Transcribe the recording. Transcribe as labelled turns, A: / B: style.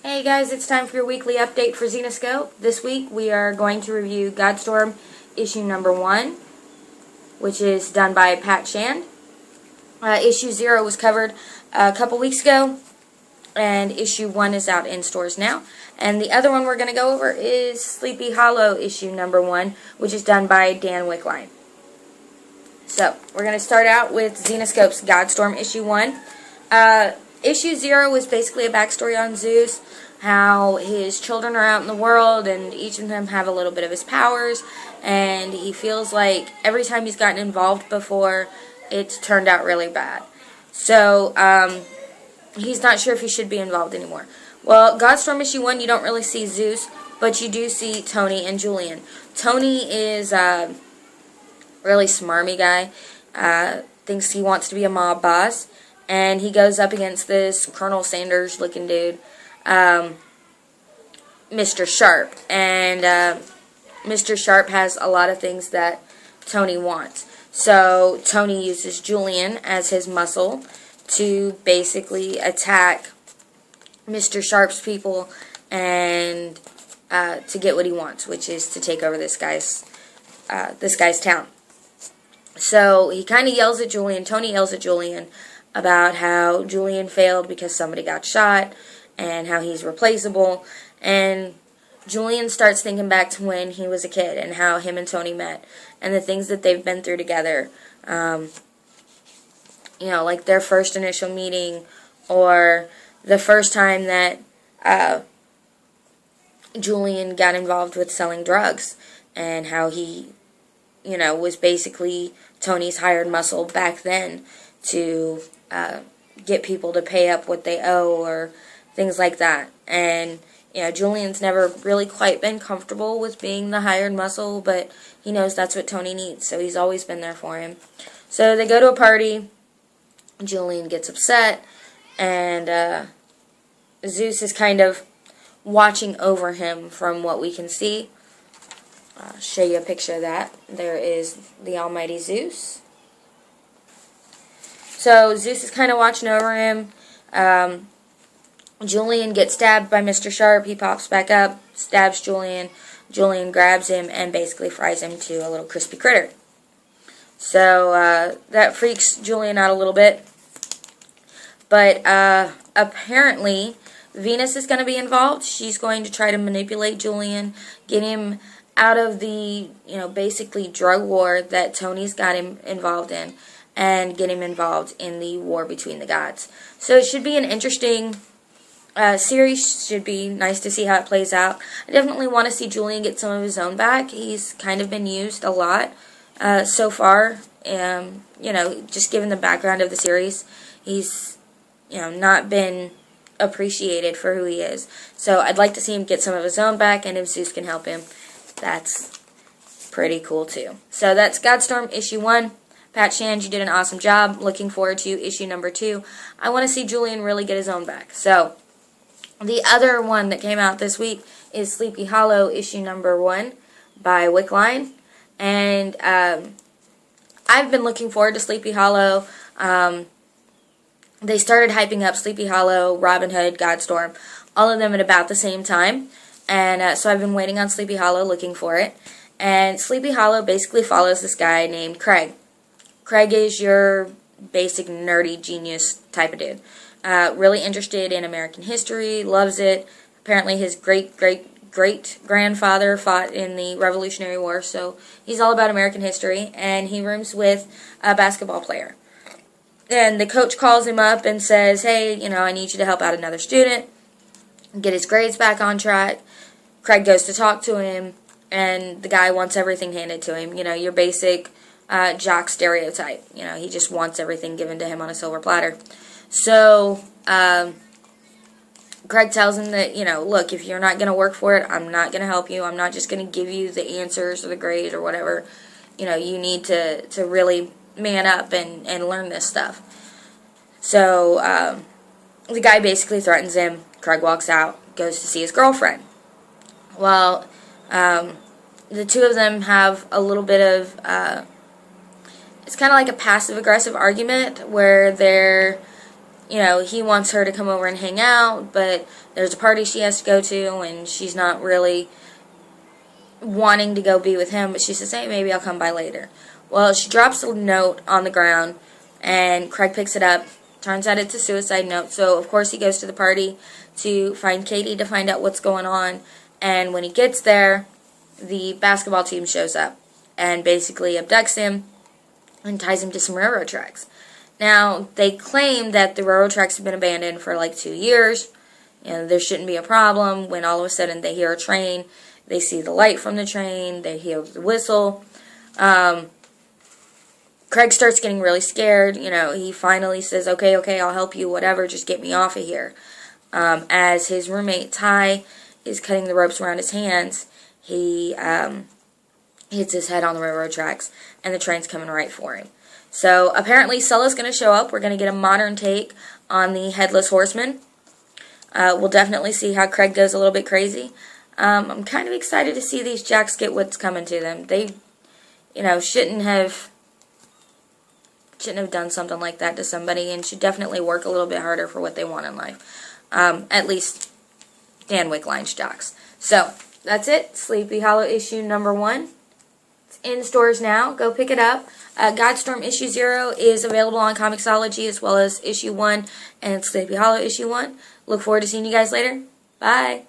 A: Hey guys, it's time for your weekly update for Xenoscope. This week we are going to review Godstorm issue number 1, which is done by Pat Shand. Issue 0 was covered a couple weeks ago, and issue 1 is out in stores now. And the other one we're going to go over is Sleepy Hollow issue number 1, which is done by Dan Wickline. So, we're going to start out with Xenoscope's Godstorm issue 1. Issue 0 was basically a backstory on Zeus, how his children are out in the world and each of them have a little bit of his powers, and he feels like every time he's gotten involved before, it's turned out really bad. So, he's not sure if he should be involved anymore. Well, Godstorm issue 1, you don't really see Zeus, but you do see Tony and Julian. Tony is a really smarmy guy, thinks he wants to be a mob boss, and he goes up against this Colonel Sanders looking dude, Mr. Sharp. And Mr. Sharp has a lot of things that Tony wants. So Tony uses Julian as his muscle to basically attack Mr. Sharp's people and to get what he wants, which is to take over this guy's town. So he kind of yells at Julian. Tony yells at Julian about how Julian failed because somebody got shot and how he's replaceable. And Julian starts thinking back to when he was a kid and how him and Tony met and the things that they've been through together. Like their first initial meeting, or the first time that Julian got involved with selling drugs, and how he, was basically Tony's hired muscle back then to get people to pay up what they owe or things like that. And Julian's never really quite been comfortable with being the hired muscle, but he knows that's what Tony needs, so he's always been there for him. So they go to a party. Julian gets upset, and Zeus is kind of watching over him from what we can see. I'll show you a picture of that. There is the almighty Zeus. So Zeus is kind of watching over him. Julian gets stabbed by Mr. Sharp. He pops back up, stabs Julian. Julian grabs him and basically fries him to a little crispy critter. So that freaks Julian out a little bit. But apparently Venus is going to be involved. She's going to try to manipulate Julian, get him out of the, basically drug war that Tony's got him involved in, and get him involved in the war between the gods. So it should be an interesting series. Should be nice to see how it plays out. I definitely want to see Julian get some of his own back. He's kind of been used a lot so far. Just given the background of the series, he's not been appreciated for who he is. So I'd like to see him get some of his own back, and if Zeus can help him, that's pretty cool too. So that's Godstorm issue 1. Pat Shand, you did an awesome job. Looking forward to issue number 2. I want to see Julian really get his own back. So the other one that came out this week is Sleepy Hollow issue number 1 by Wickline. And I've been looking forward to Sleepy Hollow. They started hyping up Sleepy Hollow, Robin Hood, Godstorm, all of them at about the same time. And so I've been waiting on Sleepy Hollow, looking for it. And Sleepy Hollow basically follows this guy named Craig. Craig is your basic nerdy genius type of dude. Really interested in American history, loves it. Apparently his great-great-great-grandfather fought in the Revolutionary War, so he's all about American history. And he rooms with a basketball player. And the coach calls him up and says, hey, I need you to help out another student, get his grades back on track. Craig goes to talk to him, and the guy wants everything handed to him. Your basic jock stereotype. He just wants everything given to him on a silver platter. So Craig tells him that, look, if you're not going to work for it, I'm not going to help you. I'm not just going to give you the answers or the grades or whatever. You need to really man up and learn this stuff. So the guy basically threatens him. Craig walks out, goes to see his girlfriend. Well, the two of them have a little bit of, it's kind of like a passive-aggressive argument where they're you know, he wants her to come over and hang out, but there's a party she has to go to, and she's not really wanting to go be with him, but she says, hey, maybe I'll come by later. Well, she drops a note on the ground, and Craig picks it up. Turns out it's a suicide note, so of course he goes to the party to find Katie to find out what's going on, and when he gets there, the basketball team shows up and basically abducts him and ties him to some railroad tracks. Now, they claim that the railroad tracks have been abandoned for like 2 years, and there shouldn't be a problem, when all of a sudden they hear a train. They see the light from the train. They hear the whistle. Craig starts getting really scared. You know, he finally says, okay, I'll help you, whatever, just get me off of here. As his roommate, Ty, is cutting the ropes around his hands, he hits his head on the railroad tracks, and the train's coming right for him. So, apparently, Sulla's going to show up. We're going to get a modern take on the Headless Horseman. We'll definitely see how Craig goes a little bit crazy. I'm kind of excited to see these jacks get what's coming to them. They, you know, shouldn't have done something like that to somebody, and should definitely work a little bit harder for what they want in life. At least Dan Wickline's jocks. So, that's it. Sleepy Hollow issue number 1. It's in stores now. Go pick it up. Godstorm issue 0 is available on Comixology, as well as issue 1 and Sleepy Hollow issue 1. Look forward to seeing you guys later. Bye.